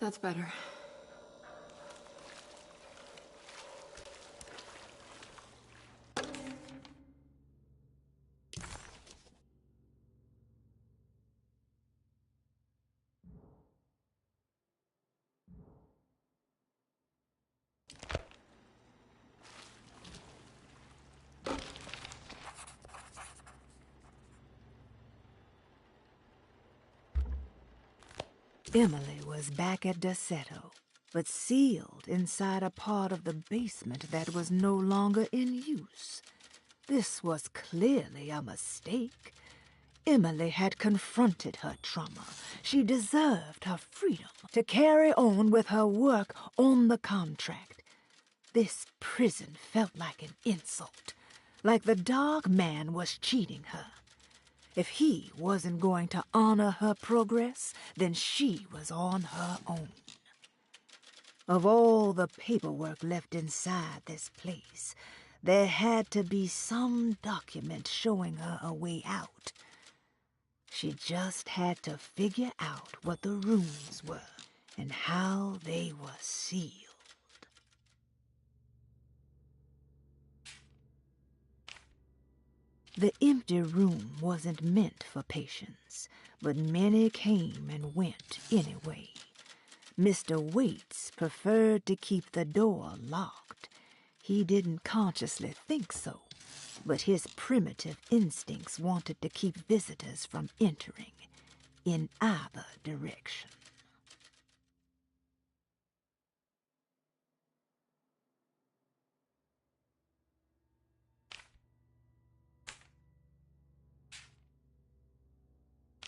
That's better. Emily was back at Desetto, but sealed inside a part of the basement that was no longer in use. This was clearly a mistake. Emily had confronted her trauma. She deserved her freedom to carry on with her work on the contract. This prison felt like an insult, like the dog man was cheating her. If he wasn't going to honor her progress, then she was on her own. Of all the paperwork left inside this place, there had to be some document showing her a way out. She just had to figure out what the rooms were and how they were sealed. The empty room wasn't meant for patients, but many came and went anyway. Mr. Waits preferred to keep the door locked. He didn't consciously think so, but his primitive instincts wanted to keep visitors from entering in either direction.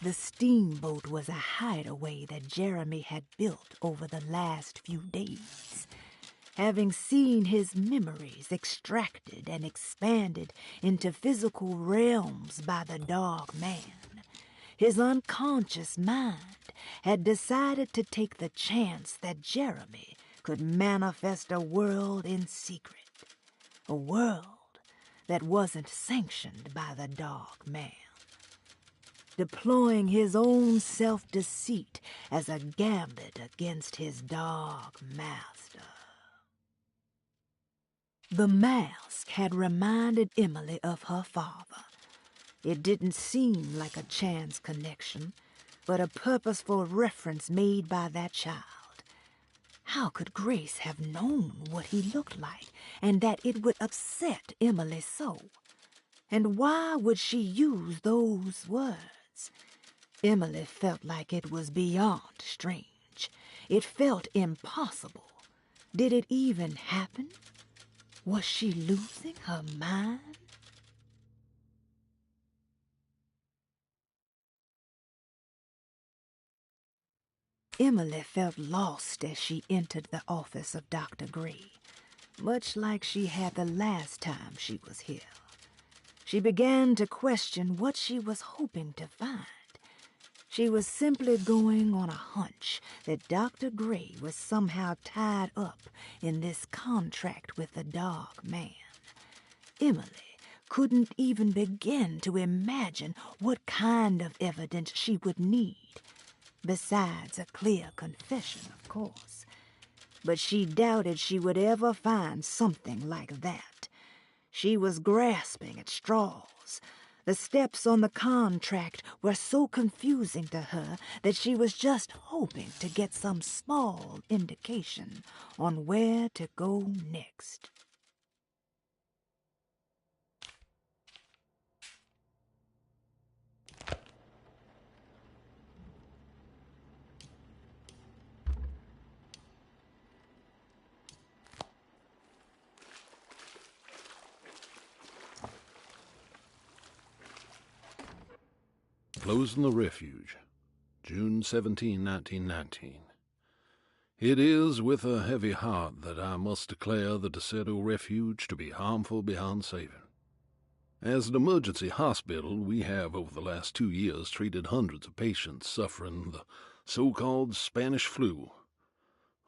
The steamboat was a hideaway that Jeremy had built over the last few days. Having seen his memories extracted and expanded into physical realms by the dog man, his unconscious mind had decided to take the chance that Jeremy could manifest a world in secret, a world that wasn't sanctioned by the dog man, deploying his own self-deceit as a gambit against his dog master. The mask had reminded Emily of her father. It didn't seem like a chance connection, but a purposeful reference made by that child. How could Grace have known what he looked like, and that it would upset Emily so? And why would she use those words? Emily felt like it was beyond strange. It felt impossible. Did it even happen? Was she losing her mind? Emily felt lost as she entered the office of Dr. Gray, much like she had the last time she was here. She began to question what she was hoping to find. She was simply going on a hunch that Dr. Gray was somehow tied up in this contract with the dog man. Emily couldn't even begin to imagine what kind of evidence she would need, besides a clear confession, of course. But she doubted she would ever find something like that. She was grasping at straws. The steps on the contract were so confusing to her that she was just hoping to get some small indication on where to go next. Closing the Refuge, June 17, 1919. It is with a heavy heart that I must declare the Desetto Refuge to be harmful beyond saving. As an emergency hospital, we have over the last 2 years treated hundreds of patients suffering the so-called Spanish flu.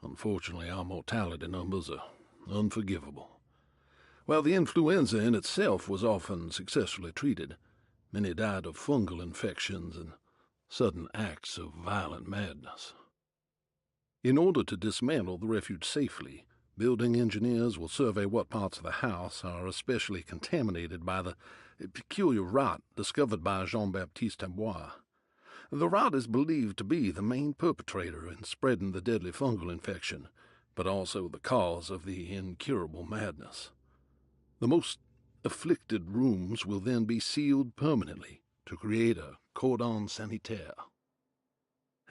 Unfortunately, our mortality numbers are unforgivable. While the influenza in itself was often successfully treated, many died of fungal infections and sudden acts of violent madness. In order to dismantle the refuge safely, building engineers will survey what parts of the house are especially contaminated by the peculiar rot discovered by Jean-Baptiste Tabois. The rot is believed to be the main perpetrator in spreading the deadly fungal infection, but also the cause of the incurable madness. The most afflicted rooms will then be sealed permanently to create a cordon sanitaire.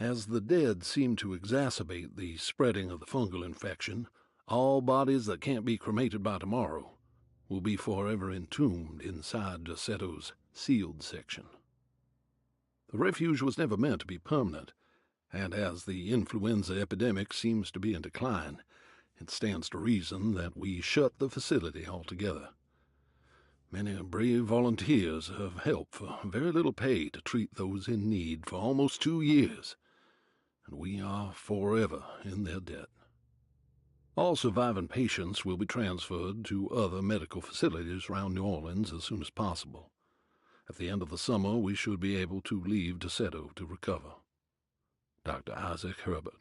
As the dead seem to exacerbate the spreading of the fungal infection, all bodies that can't be cremated by tomorrow will be forever entombed inside Dossetto's sealed section. The refuge was never meant to be permanent, and as the influenza epidemic seems to be in decline, it stands to reason that we shut the facility altogether. Many brave volunteers have helped for very little pay to treat those in need for almost 2 years, and we are forever in their debt. All surviving patients will be transferred to other medical facilities around New Orleans as soon as possible. At the end of the summer, we should be able to leave Dossetto to recover. Dr. Isaac Herbert.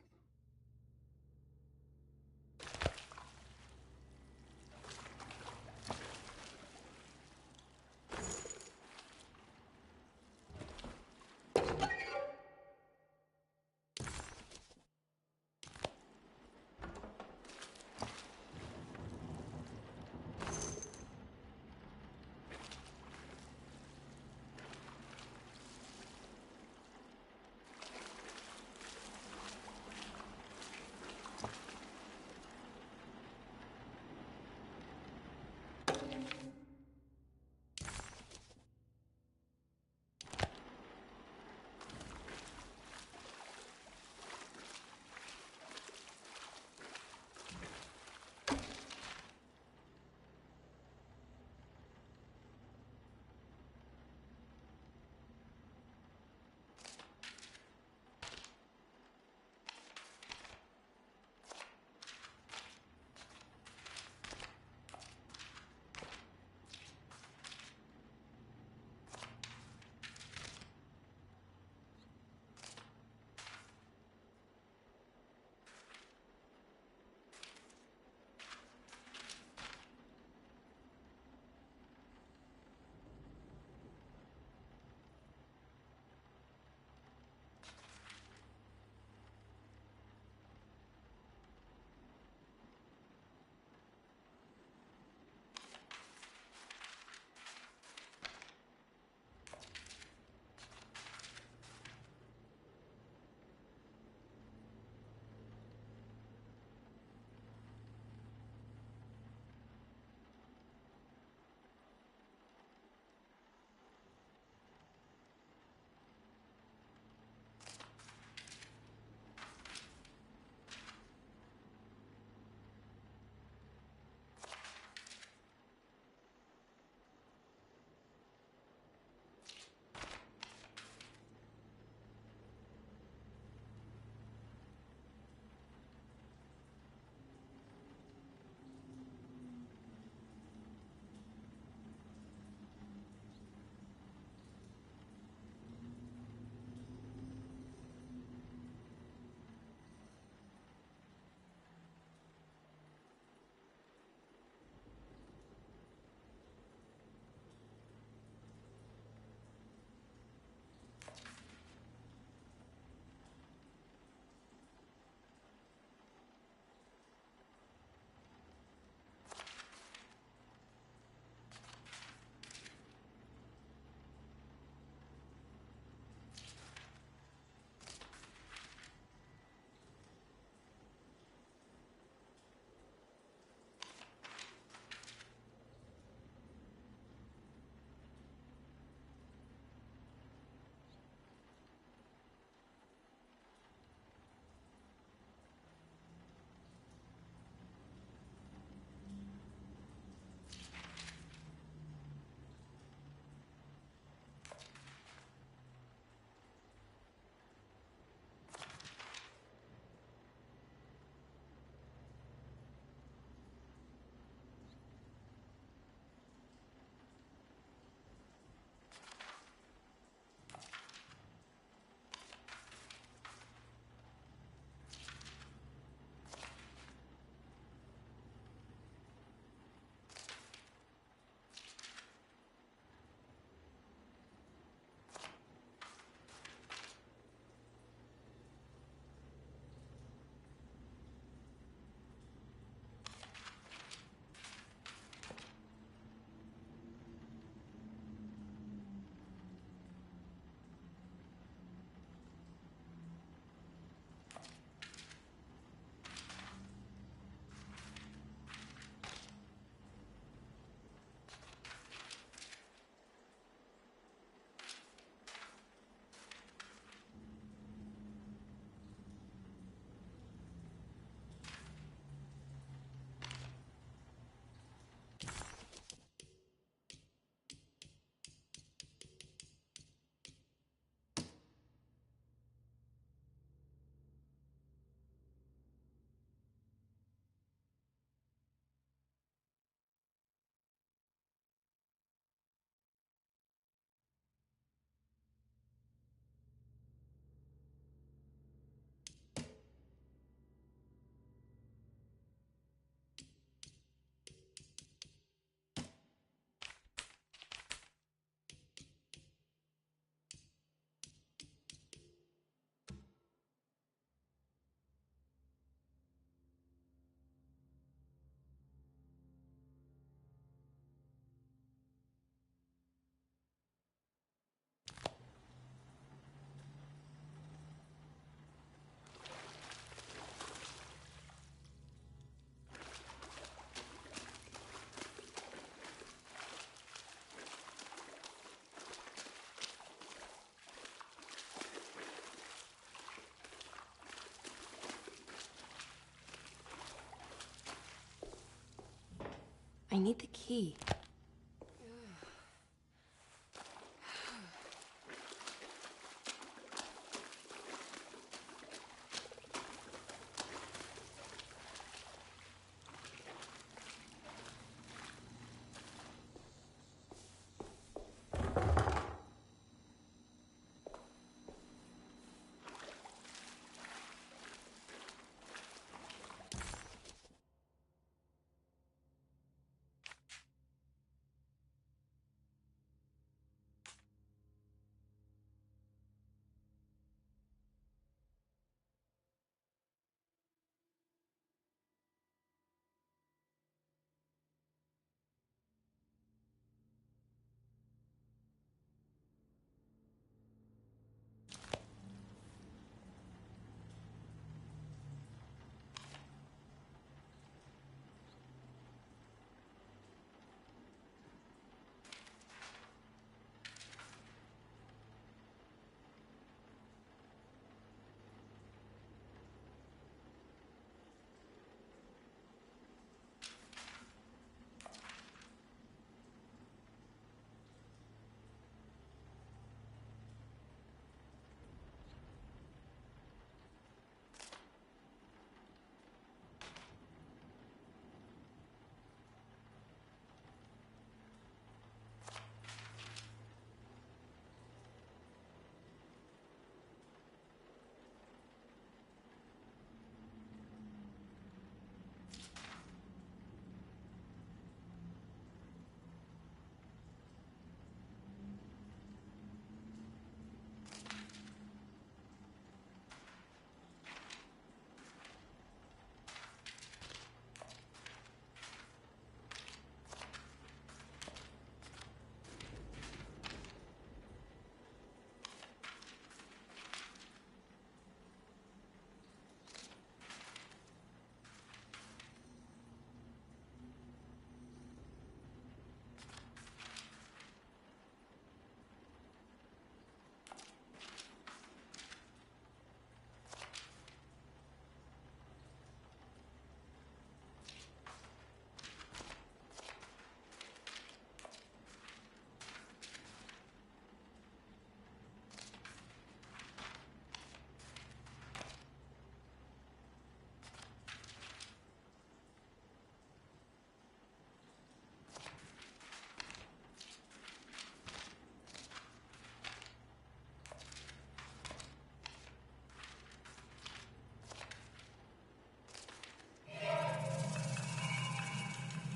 I need the key.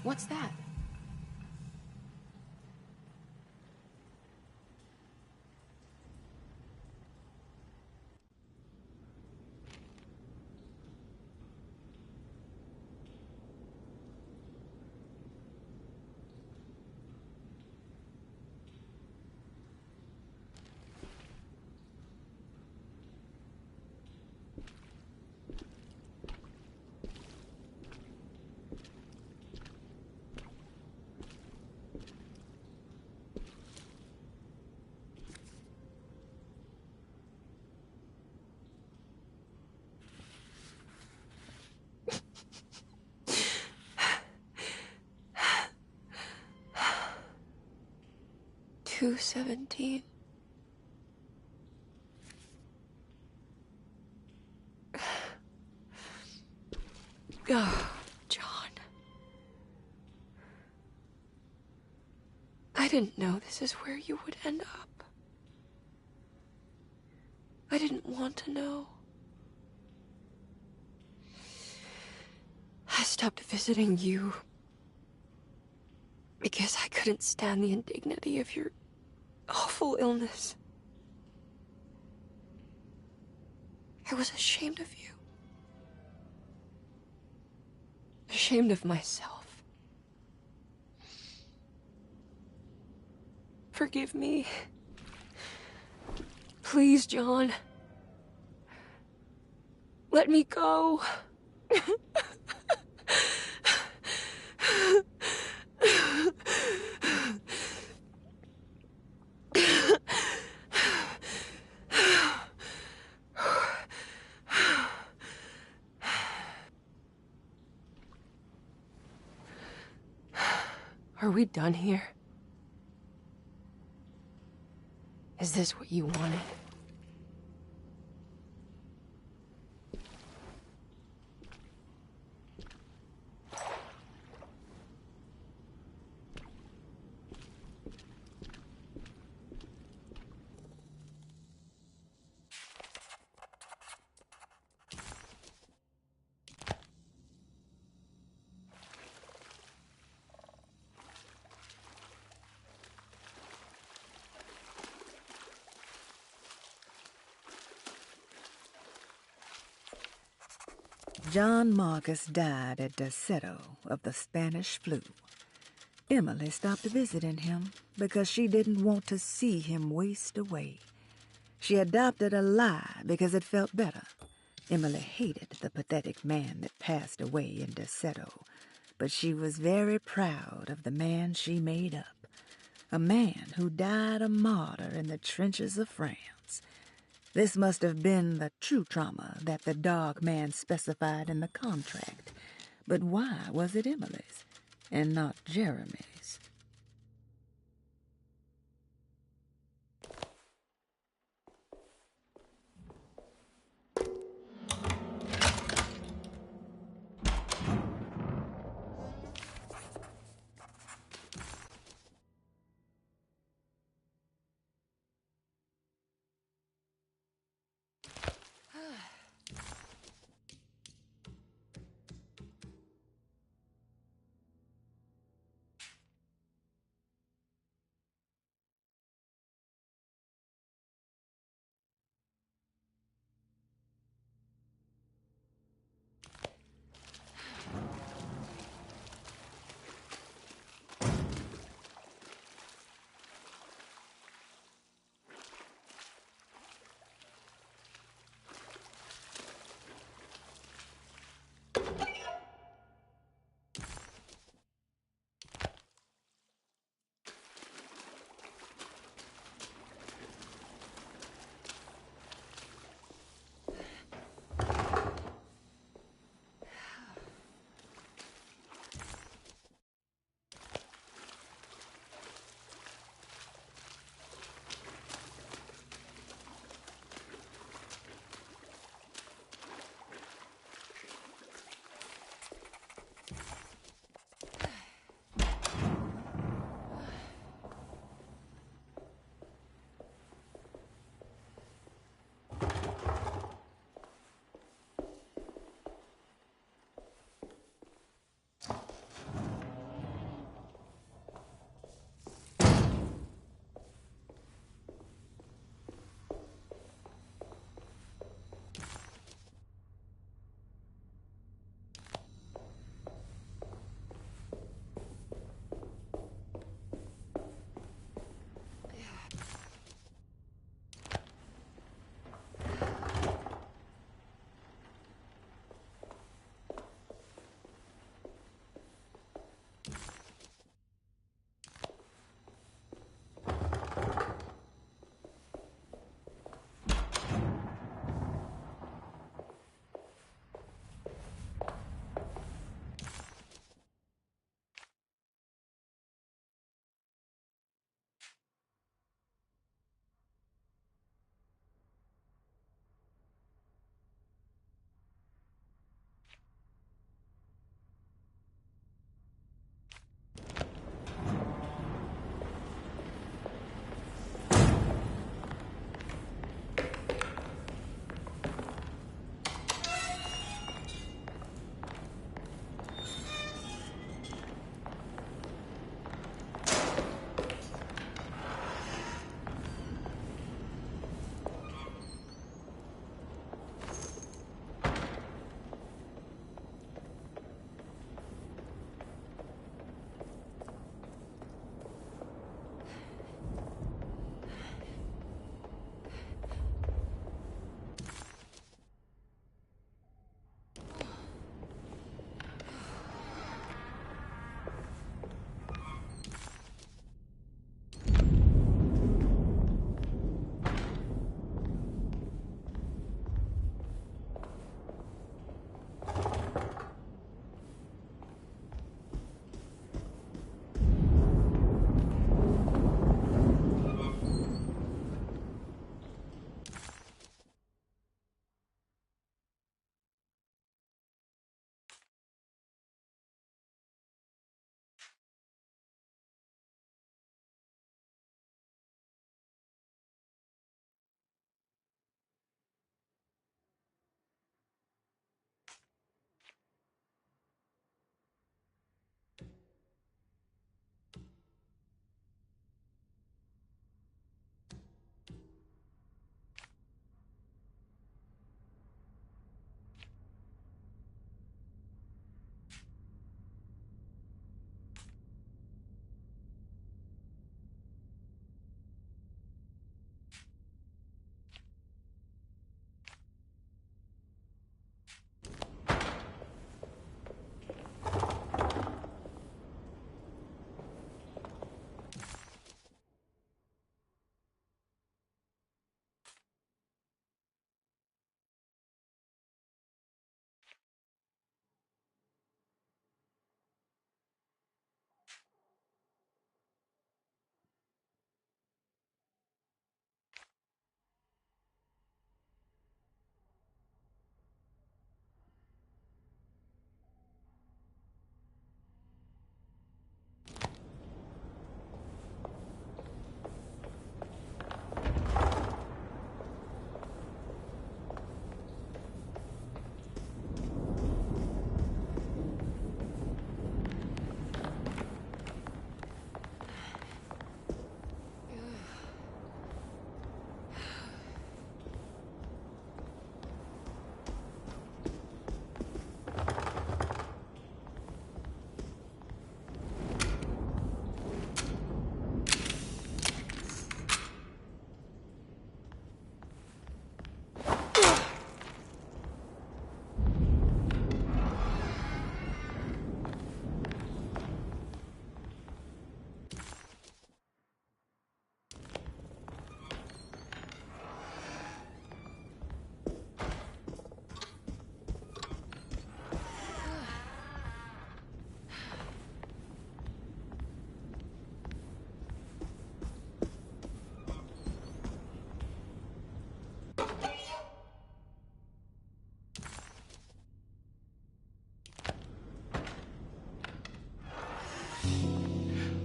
What's that? $2.17. Oh, John. I didn't know this is where you would end up. I didn't want to know. I stopped visiting you because I couldn't stand the indignity of your awful illness. I was ashamed of you. Ashamed of myself. Forgive me. Please, John. Let me go. Are we done here? Is this what you wanted? John Marcus died at Deseto of the Spanish flu. Emily stopped visiting him because she didn't want to see him waste away. She adopted a lie because it felt better. Emily hated the pathetic man that passed away in Deseto, but she was very proud of the man she made up. A man who died a martyr in the trenches of France. This must have been the true trauma that the dog man specified in the contract. But why was it Emily's and not Jeremy's?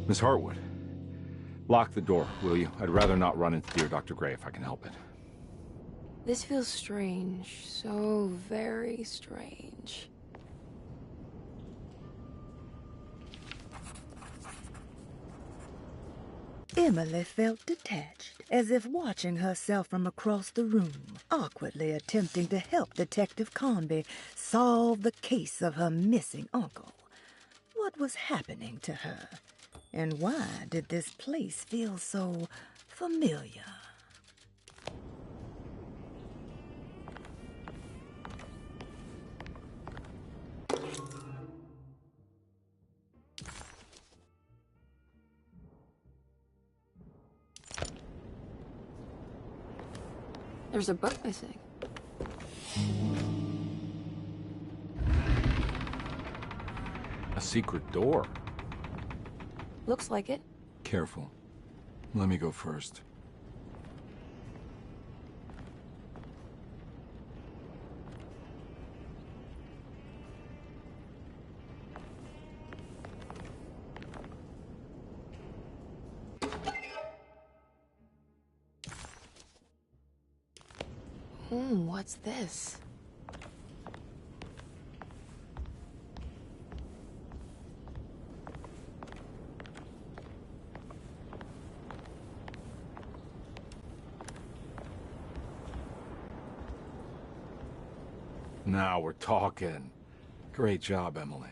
Miss Hartwood, lock the door, will you? I'd rather not run into dear Dr. Gray if I can help it. This feels strange. So very strange. Emily felt detached, as if watching herself from across the room, awkwardly attempting to help Detective Conby solve the case of her missing uncle. What was happening to her? And why did this place feel so familiar? There's a book missing. A secret door. Looks like it. Careful. Let me go first. What's this? Now we're talking. Great job, Emily.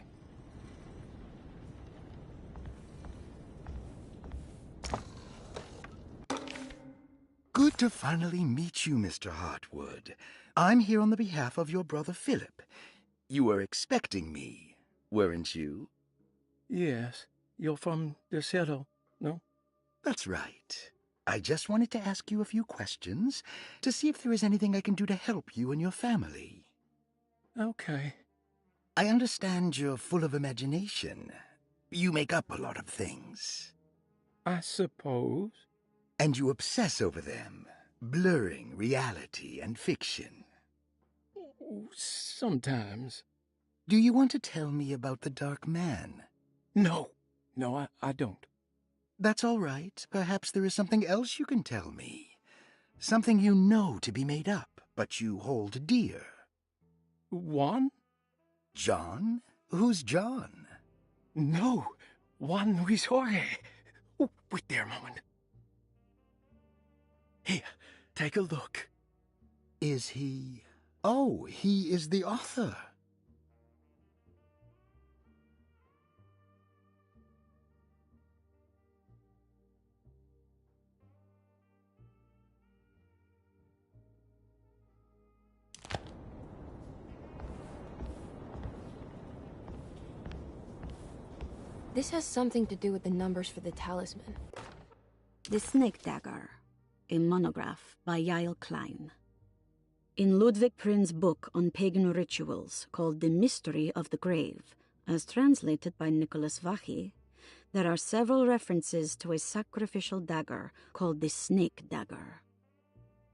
Good to finally meet you, Mr. Hartwood. I'm here on the behalf of your brother Philip. You were expecting me, weren't you? Yes. You're from the cellar, no? That's right. I just wanted to ask you a few questions to see if there is anything I can do to help you and your family. Okay. I understand you're full of imagination. You make up a lot of things. I suppose. And you obsess over them, blurring reality and fiction. Sometimes. Do you want to tell me about the Dark Man? No. No, I don't. That's all right. Perhaps there is something else you can tell me. Something you know to be made up, but you hold dear. Juan? John? Who's John? No. Juan Luis Jorge. Oh, wait there a moment. Here, take a look. Is he... Oh, he is the author. This has something to do with the numbers for the talisman. The Snake Dagger, a monograph by Yael Klein. In Ludwig Prin's book on pagan rituals called The Mystery of the Grave, as translated by Nicholas Vachy, there are several references to a sacrificial dagger called the Snake Dagger.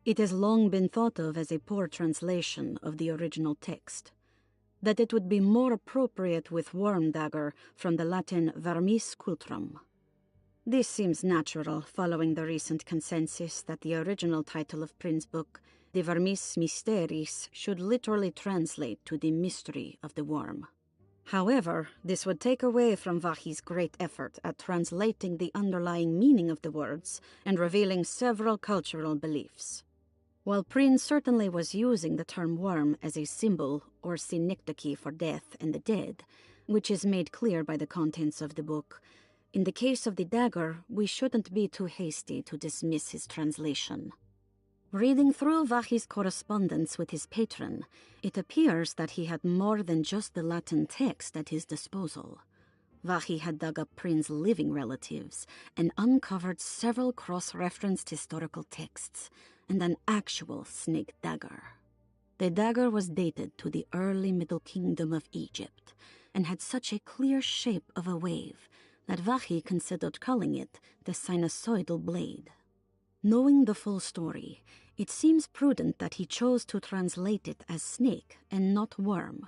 It has long been thought of as a poor translation of the original text, that it would be more appropriate with worm dagger from the Latin vermis cultrum. This seems natural following the recent consensus that the original title of Prin's book, De Vermis Mysteris, should literally translate to the mystery of the worm. However, this would take away from Vachy's great effort at translating the underlying meaning of the words and revealing several cultural beliefs. While Prin certainly was using the term worm as a symbol or synecdoche for death and the dead, which is made clear by the contents of the book, in the case of the dagger, we shouldn't be too hasty to dismiss his translation. Reading through Vachy's correspondence with his patron, it appears that he had more than just the Latin text at his disposal. Vachy had dug up Prin's living relatives and uncovered several cross-referenced historical texts and an actual snake dagger. The dagger was dated to the early Middle Kingdom of Egypt and had such a clear shape of a wave that Vachy considered calling it the sinusoidal blade. Knowing the full story, It seems prudent that he chose to translate it as snake and not worm.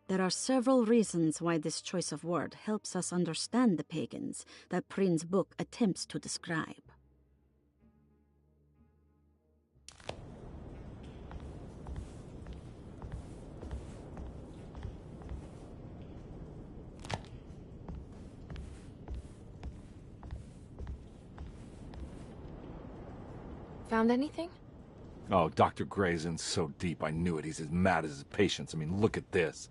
There are several reasons why this choice of word helps us understand the pagans that Prin's book attempts to describe. Found anything? Oh, Dr. Gray's in so deep, I knew it. He's as mad as his patients. I mean, look at this.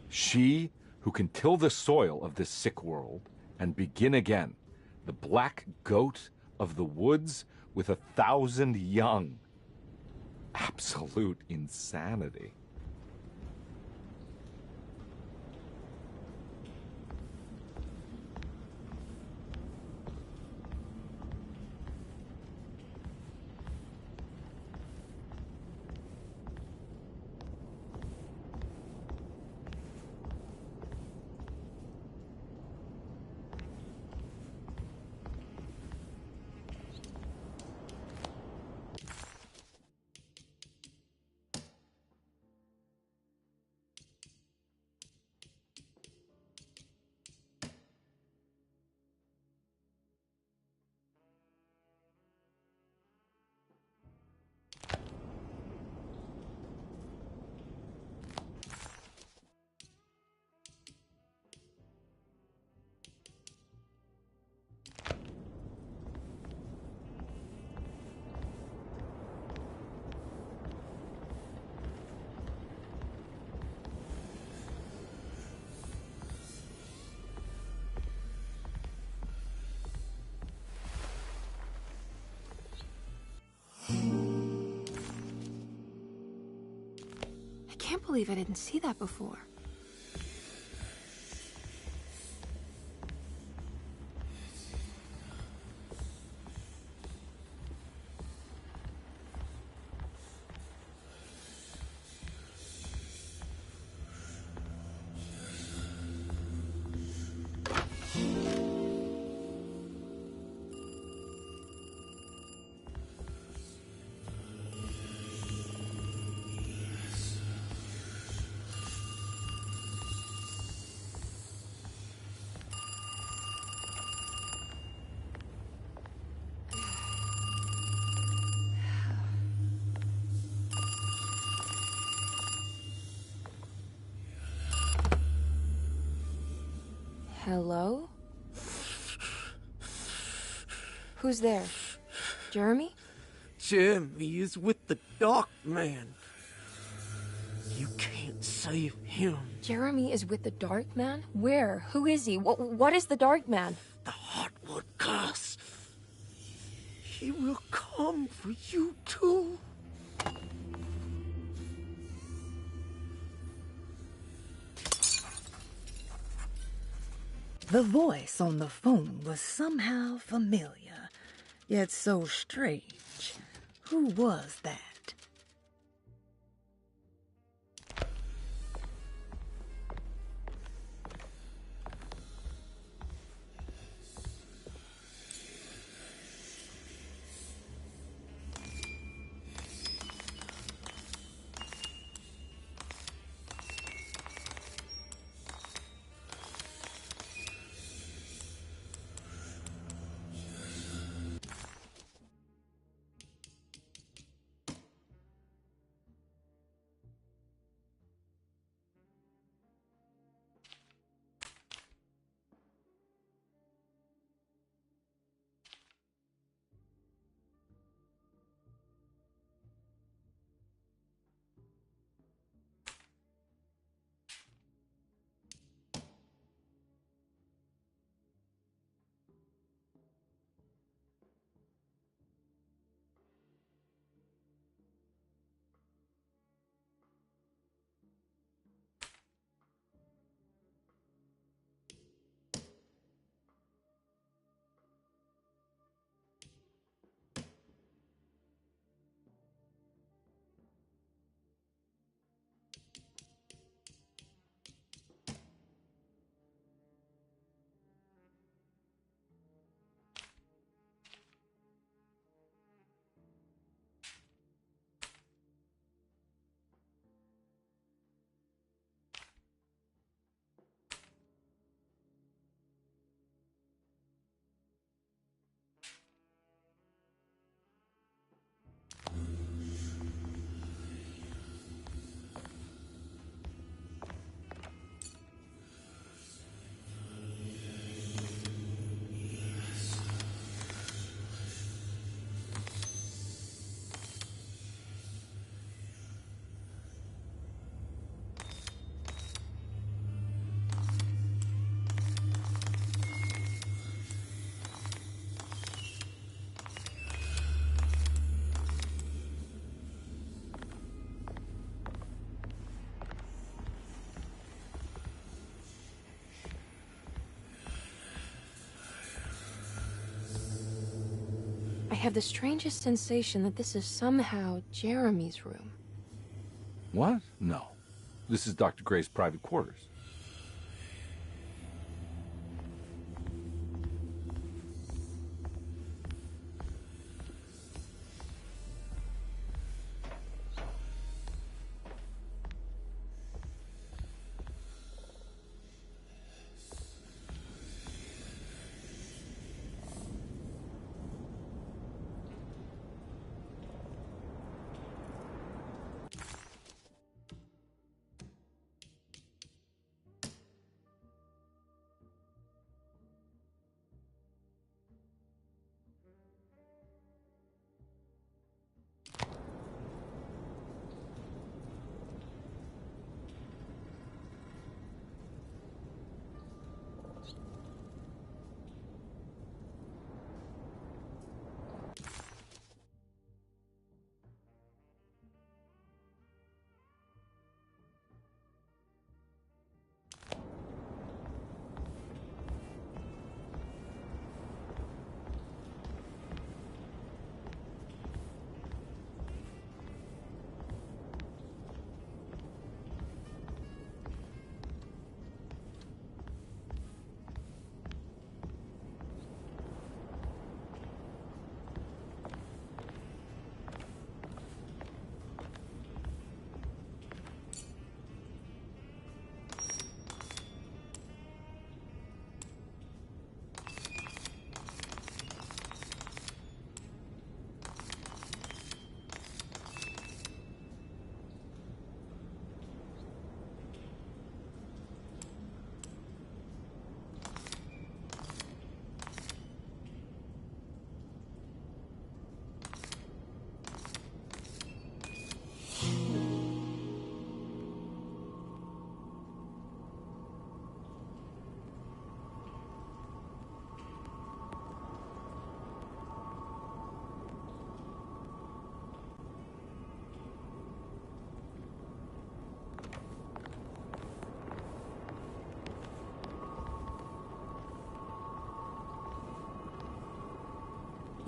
She who can till the soil of this sick world and begin again, the black goat of the woods with 1,000 young. Absolute insanity. I can't believe I didn't see that before. Hello? Who's there? Jeremy? Jeremy is with the Dark Man. You can't save him. Jeremy is with the Dark Man? Where? Who is he? What is the Dark Man? The Heartwood curse. He will come for you too. The voice on the phone was somehow familiar, yet so strange. Who was that? have the strangest sensation that this is somehow Jeremy's room. What? No. This is Dr. Gray's private quarters.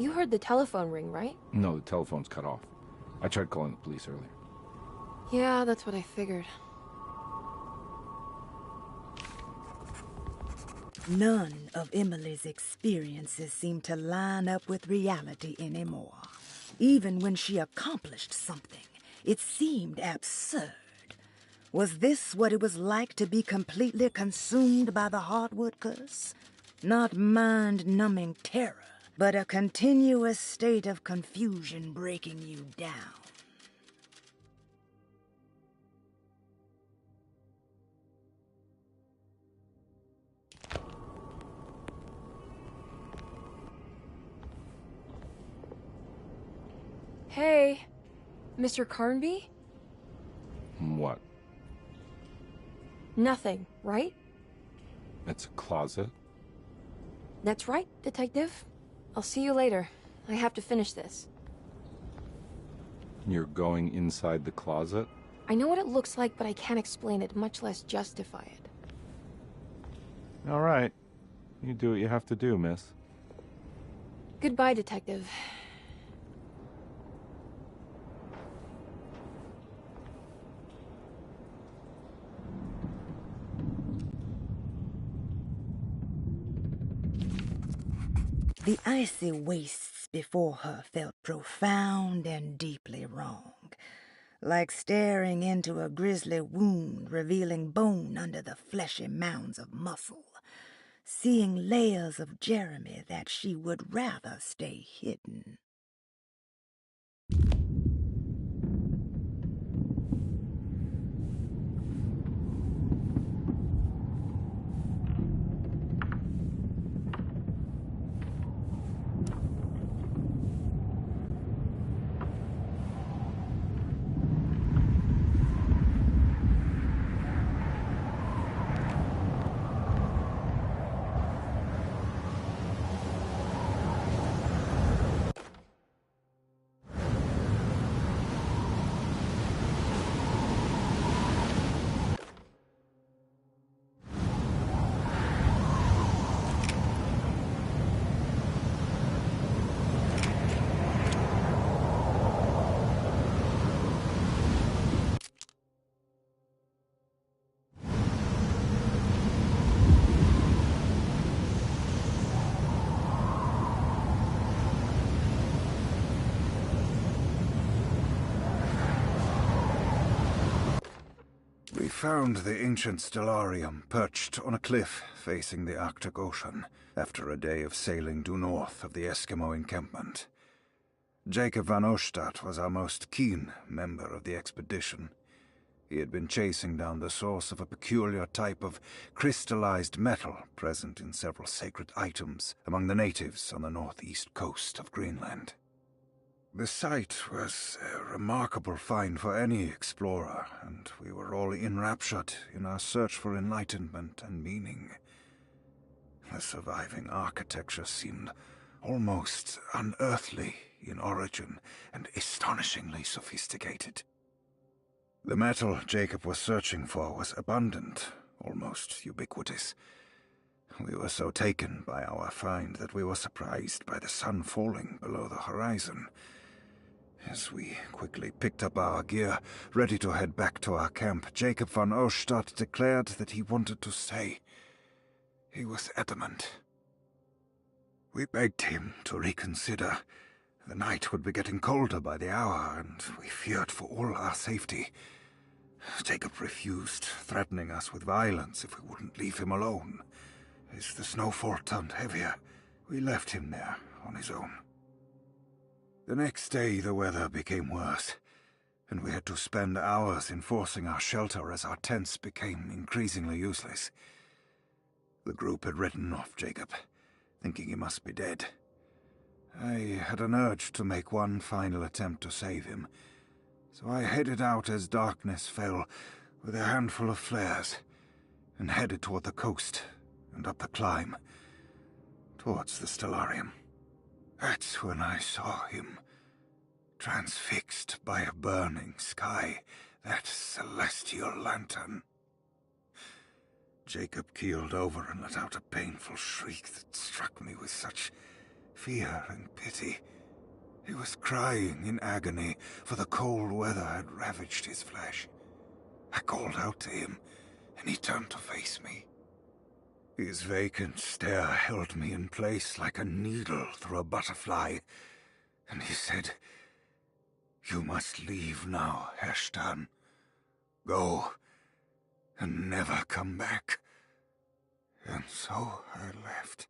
You heard the telephone ring, right? No, the telephone's cut off. I tried calling the police earlier. Yeah, that's what I figured. None of Emily's experiences seemed to line up with reality anymore. Even when she accomplished something, it seemed absurd. Was this what it was like to be completely consumed by the Heartwood curse? Not mind-numbing terror, but a continuous state of confusion breaking you down. Hey, Mr. Carnby? What? Nothing, right? It's a closet? That's right, Detective. I'll see you later. I have to finish this. You're going inside the closet? I know what it looks like, but I can't explain it, much less justify it. All right. You do what you have to do, miss. Goodbye, Detective. The icy wastes before her felt profound and deeply wrong, like staring into a grisly wound revealing bone under the fleshy mounds of muscle, seeing layers of Jeremy that she would rather stay hidden. found the ancient stellarium perched on a cliff facing the Arctic Ocean after a day of sailing due north of the Eskimo encampment. Jacob van Oostad was our most keen member of the expedition. He had been chasing down the source of a peculiar type of crystallized metal present in several sacred items among the natives on the northeast coast of Greenland. The site was a remarkable find for any explorer, and we were all enraptured in our search for enlightenment and meaning. The surviving architecture seemed almost unearthly in origin and astonishingly sophisticated. The metal Jacob was searching for was abundant, almost ubiquitous. We were so taken by our find that we were surprised by the sun falling below the horizon. As we quickly picked up our gear, ready to head back to our camp, Jacob van Oostad declared that he wanted to stay. He was adamant. We begged him to reconsider. The night would be getting colder by the hour, and we feared for all our safety. Jacob refused, threatening us with violence if we wouldn't leave him alone. As the snowfall turned heavier, we left him there on his own. The next day the weather became worse, and we had to spend hours enforcing our shelter as our tents became increasingly useless. The group had written off Jacob, thinking he must be dead. I had an urge to make one final attempt to save him, so I headed out as darkness fell with a handful of flares and headed toward the coast and up the climb, towards the stellarium. That's when I saw him, transfixed by a burning sky, that celestial lantern. Jacob keeled over and let out a painful shriek that struck me with such fear and pity. He was crying in agony, for the cold weather had ravaged his flesh. I called out to him, and he turned to face me. His vacant stare held me in place like a needle through a butterfly, and he said, "You must leave now, Herr Stern. Go, and never come back." And so I left.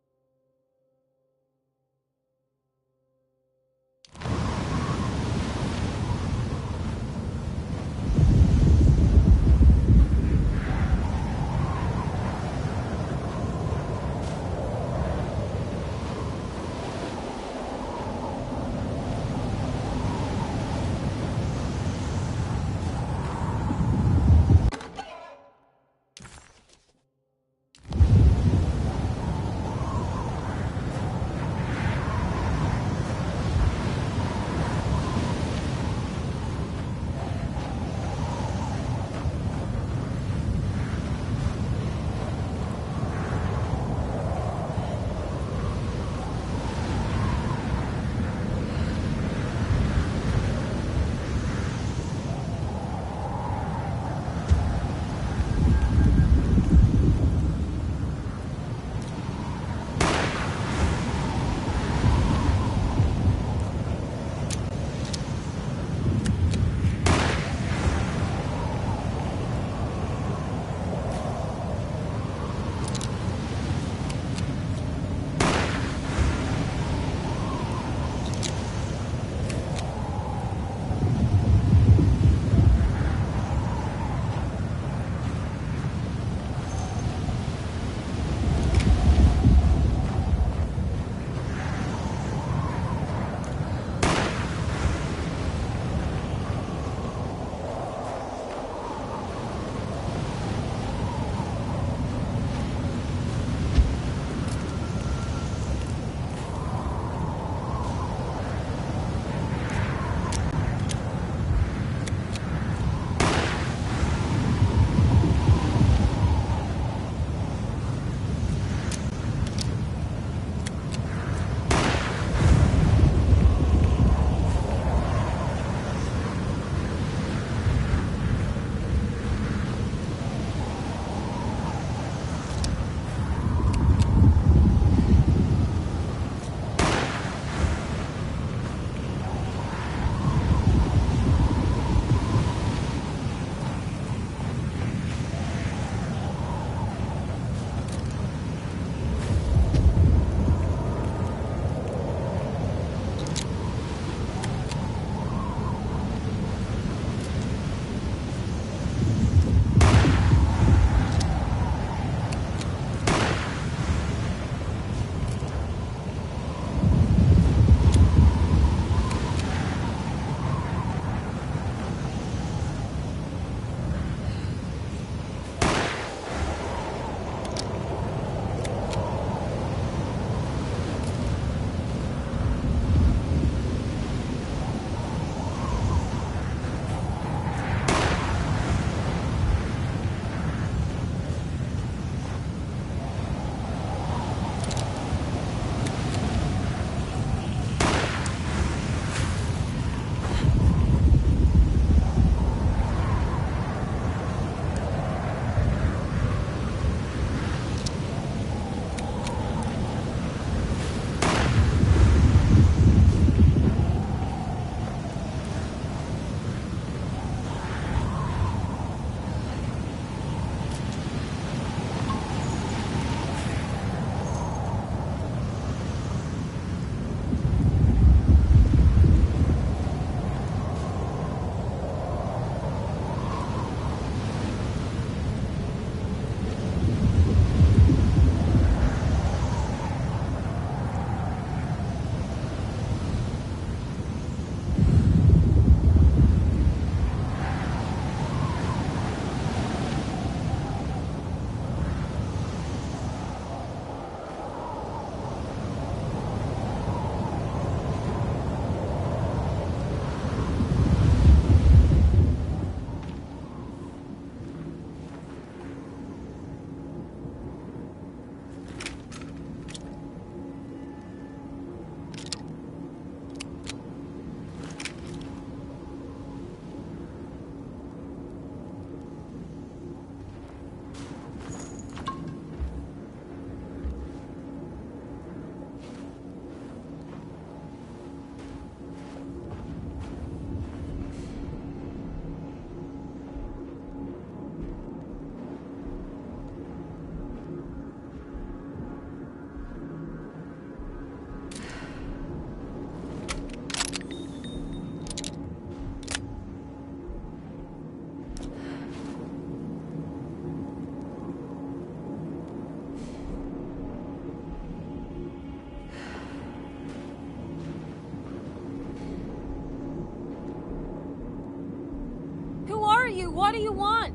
you? What do you want?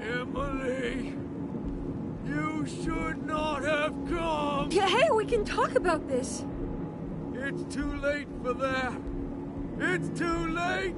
Emily, you should not have come. Yeah, hey, we can talk about this. It's too late for that. It's too late.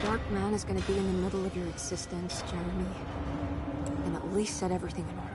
Dark man is gonna be in the middle of your existence, Jeremy. Then at least set everything in order.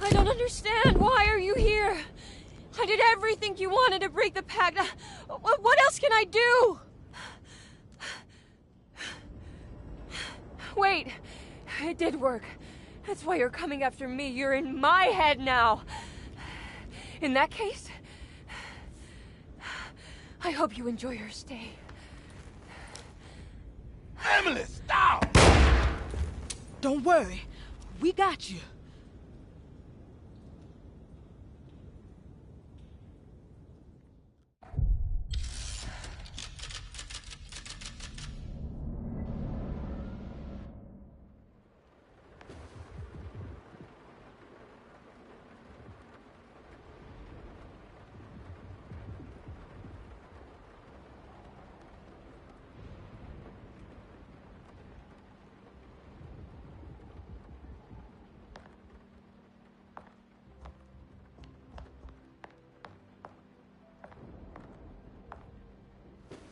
I don't understand. Why are you here? I did everything you wanted to break the pact. What else can I do? Wait, it did work. That's why you're coming after me. You're in my head now. In that case, I hope you enjoy your stay. Emily, stop! Don't worry. We got you.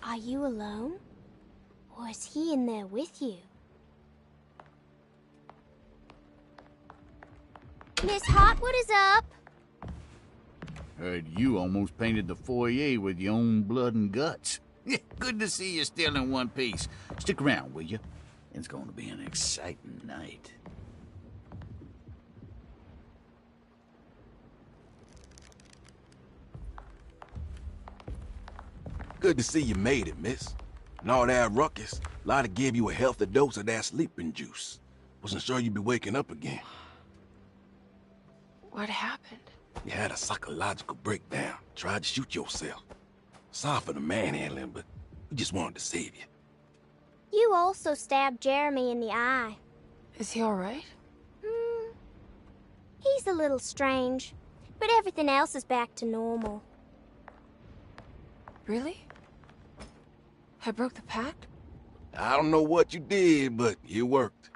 Are you alone? Or is he in there with you? Miss Hotwood is up! Heard you almost painted the foyer with your own blood and guts. Good to see you still in one piece. Stick around, will you? It's going to be an exciting night. Good to see you made it, miss. And all that ruckus, Lotta gave you a healthy dose of that sleeping juice. Wasn't sure you'd be waking up again. What happened? You had a psychological breakdown. Tried to shoot yourself. Sorry for the manhandling, but we just wanted to save you. You also stabbed Jeremy in the eye. Is he alright? He's a little strange, but everything else is back to normal. Really? I broke the pact? I don't know what you did, but it worked.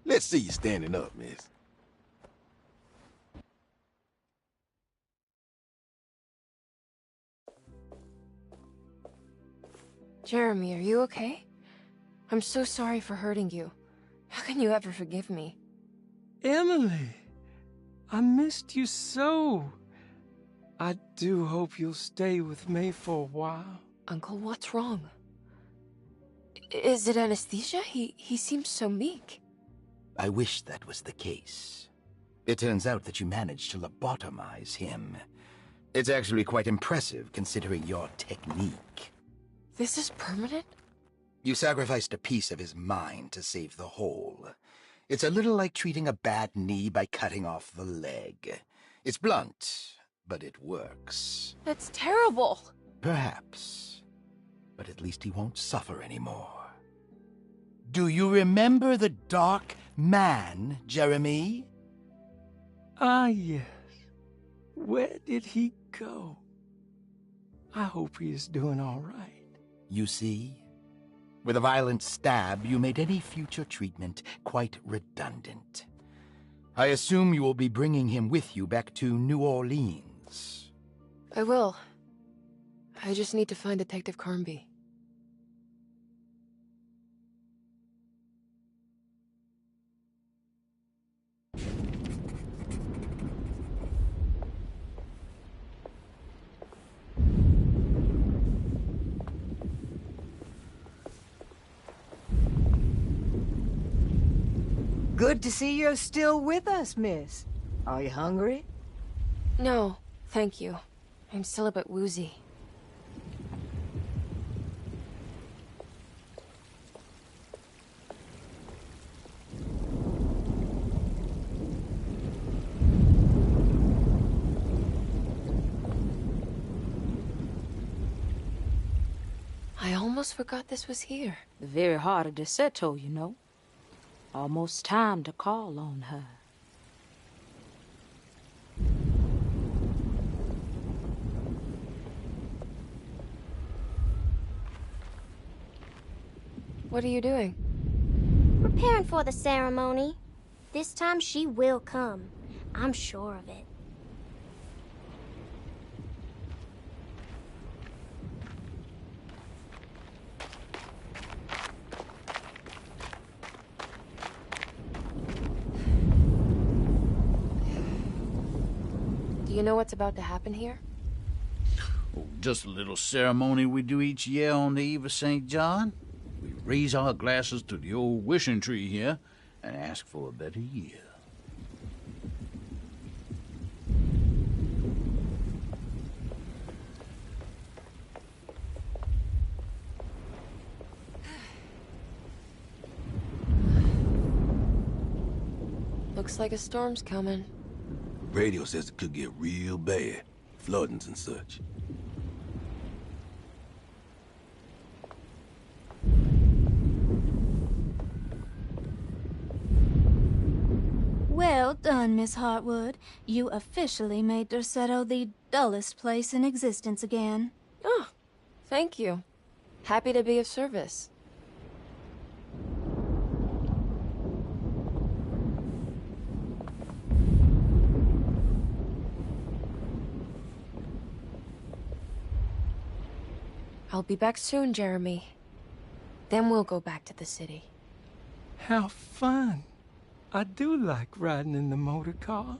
Let's see you standing up, miss. Jeremy, are you okay? I'm so sorry for hurting you. How can you ever forgive me? Emily, I missed you so. I do hope you'll stay with me for a while. Uncle, what's wrong? Is it anesthesia? He seems so meek. I wish that was the case. It turns out that you managed to lobotomize him. It's actually quite impressive, considering your technique. This is permanent? You sacrificed a piece of his mind to save the whole. It's a little like treating a bad knee by cutting off the leg. It's blunt, but it works. That's terrible. Perhaps. But at least he won't suffer anymore. Do you remember the Dark Man, Jeremy? Ah, yes. Where did he go? I hope he is doing all right. You see? With a violent stab, you made any future treatment quite redundant. I assume you will be bringing him with you back to New Orleans. I will. I just need to find Detective Carnby. Good to see you're still with us, miss. Are you hungry? No, thank you. I'm still a bit woozy. I almost forgot this was here. The very heart of Deseto, you know. Almost time to call on her. What are you doing? Preparing for the ceremony. This time she will come. I'm sure of it. you know what's about to happen here? Oh, just a little ceremony we do each year on the eve of St. John. We raise our glasses to the old wishing tree here and ask for a better year. Looks like a storm's coming. Radio says it could get real bad. Floodings and such. Well done, Miss Hartwood. You officially made Derceto the dullest place in existence again. Oh, thank you. Happy to be of service. I'll be back soon, Jeremy. Then we'll go back to the city. How fun. I do like riding in the motor car.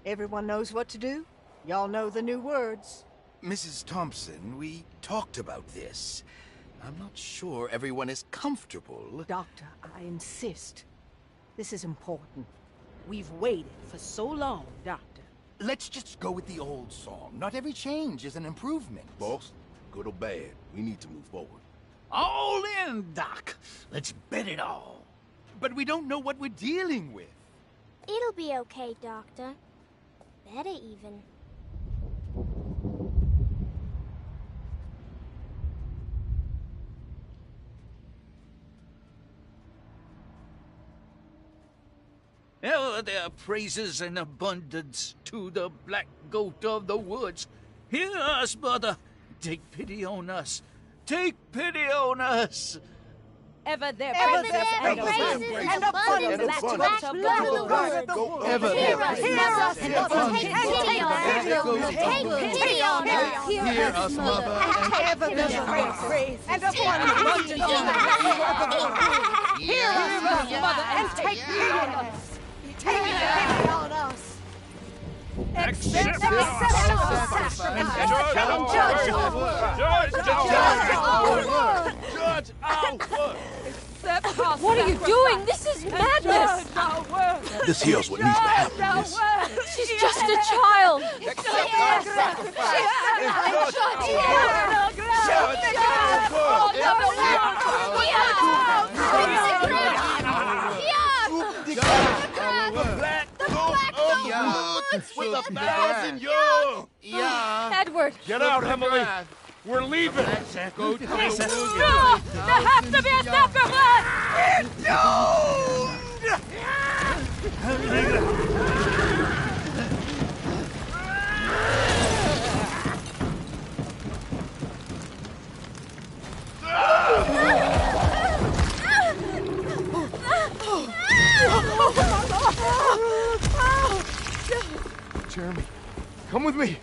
Everyone knows what to do? Y'all know the new words. Mrs. Thompson, we talked about this. I'm not sure everyone is comfortable. Doctor, I insist. This is important. We've waited for so long, Doctor. Let's just go with the old song. Not every change is an improvement. Boss, good or bad, we need to move forward. All in, Doc. Let's bet it all. But we don't know what we're dealing with. It'll be okay, Doctor. Better even. Oh, there are praises and abundance to the black goat of the woods. Hear us, mother. Take pity on us. Take pity on us. Ever there praises and abundance to black the goat. Ever Hear there us, praises mother, and and abundance take pity on us. Take pity on us. Hear us, mother, and Ever there praise and abundance Hear us, mother, and take pity on us. Take pity on us. Accept our sacrifice and judge our word. Judge our word! What are you doing? This is madness! This here's what needs to happen, miss. She's just a child! Accept our sacrifice and judge the black goat of the woods with 1,000 young! Edward! Get out, Emily! We're leaving! No! There has to be a sacrifice! Jeremy, come with me.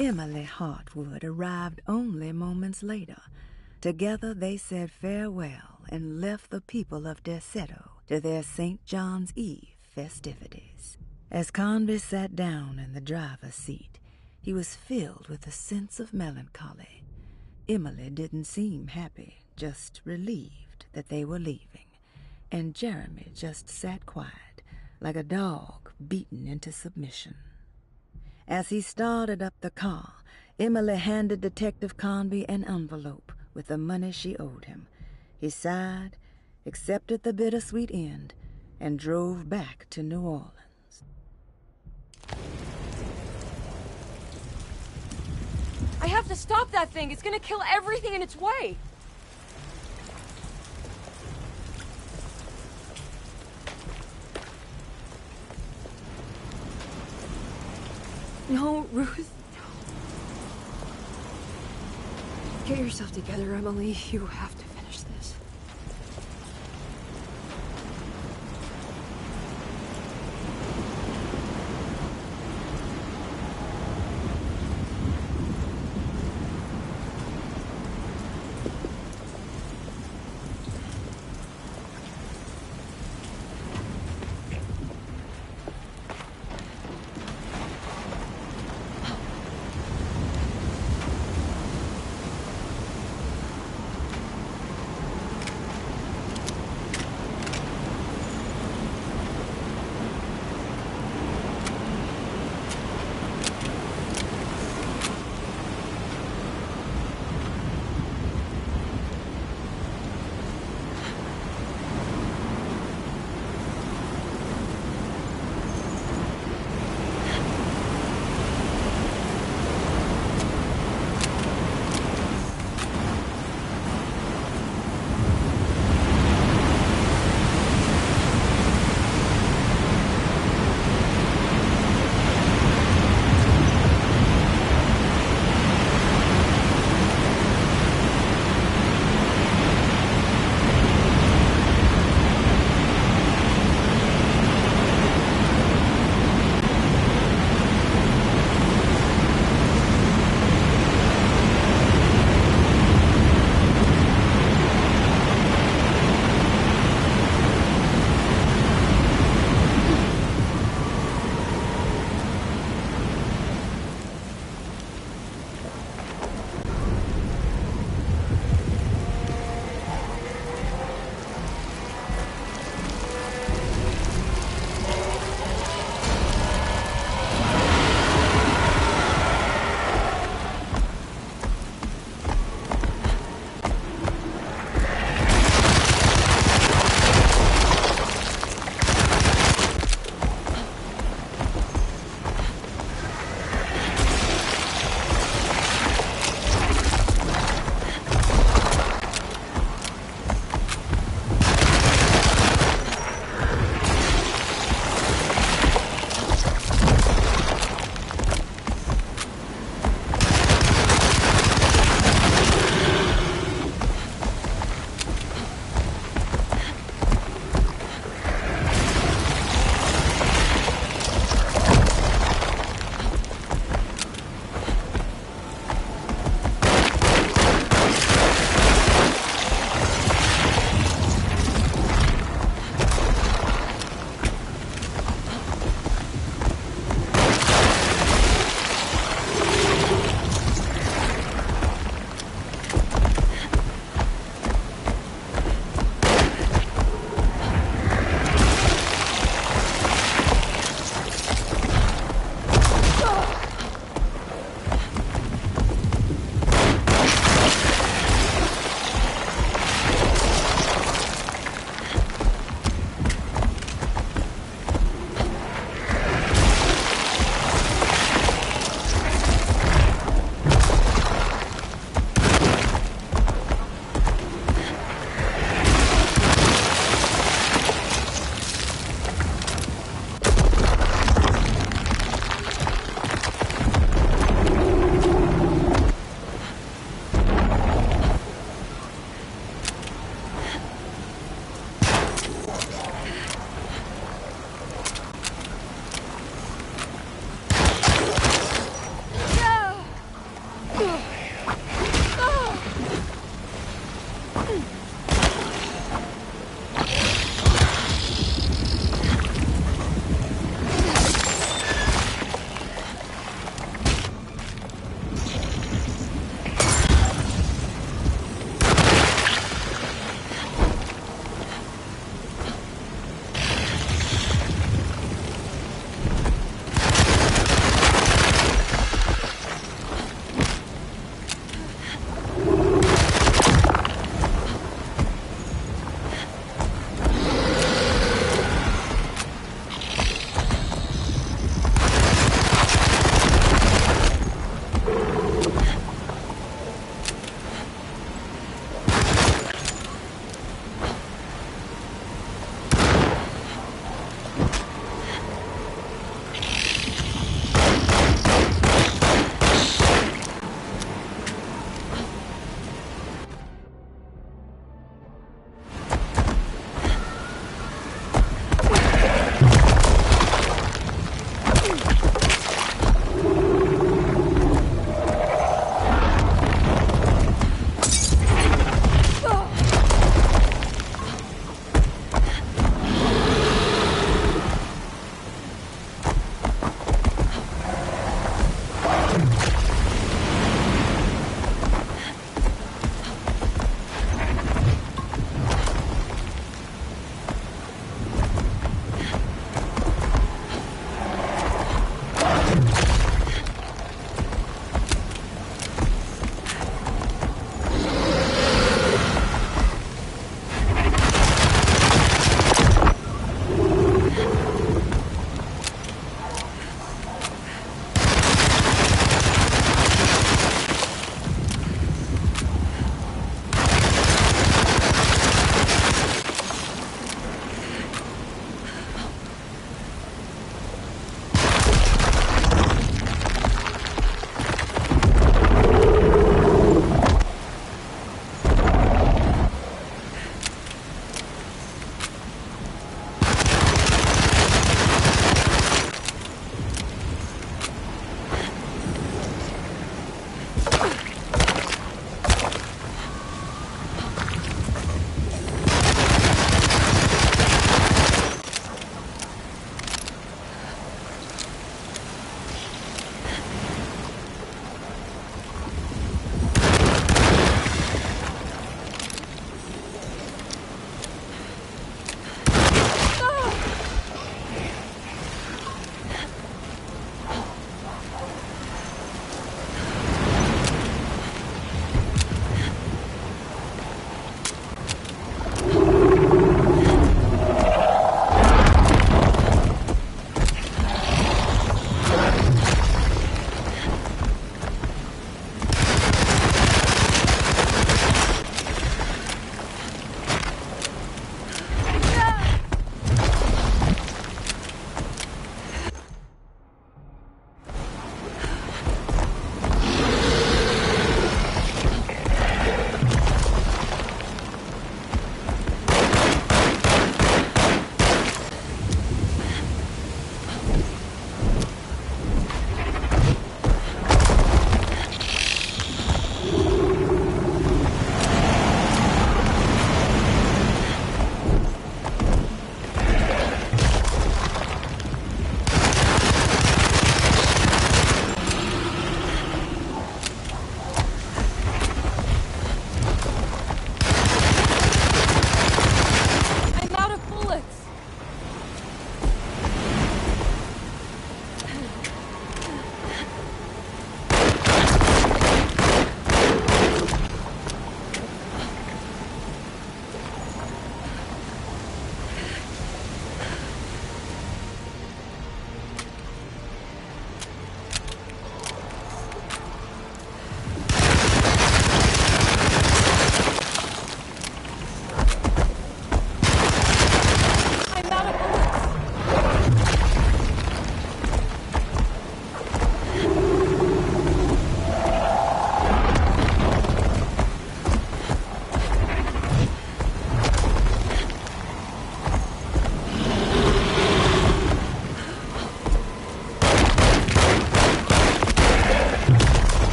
Emily Hartwood arrived only moments later. Together they said farewell and left the people of Derceto to their St. John's Eve festivities. As Conby sat down in the driver's seat, he was filled with a sense of melancholy. Emily didn't seem happy, just relieved that they were leaving, and Jeremy just sat quiet, like a dog beaten into submission. As he started up the car, Emily handed Detective Conby an envelope with the money she owed him. He sighed, accepted the bittersweet end, and drove back to New Orleans. I have to stop that thing. It's gonna kill everything in its way. No, Ruth. No. Get yourself together, Emily. You have to finish this.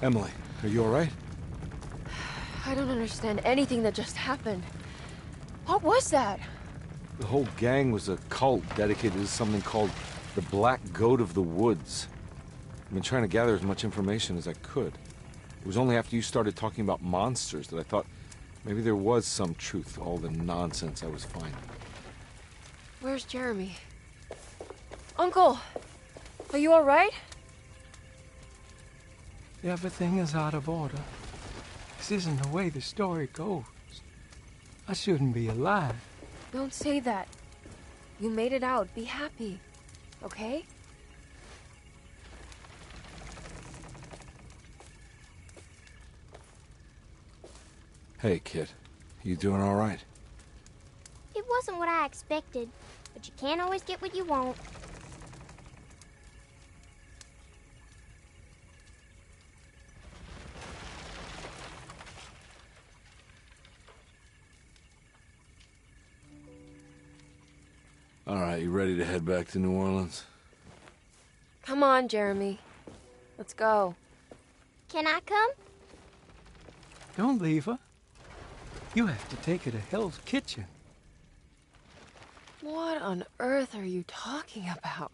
Emily, are you all right? I don't understand anything that just happened. What was that? The whole gang was a cult dedicated to something called the Black Goat of the Woods. I've been trying to gather as much information as I could. It was only after you started talking about monsters that I thought maybe there was some truth to all the nonsense I was finding. Where's Jeremy? Uncle! Are you alright? Everything is out of order. This isn't the way the story goes. I shouldn't be alive. Don't say that. You made it out. Be happy. Okay? Hey, kid. You doing all right? It wasn't what I expected, but you can't always get what you want. All right, you ready to head back to New Orleans? Come on, Jeremy. Let's go. Can I come? Don't leave her. You have to take her to Hell's Kitchen. What on earth are you talking about?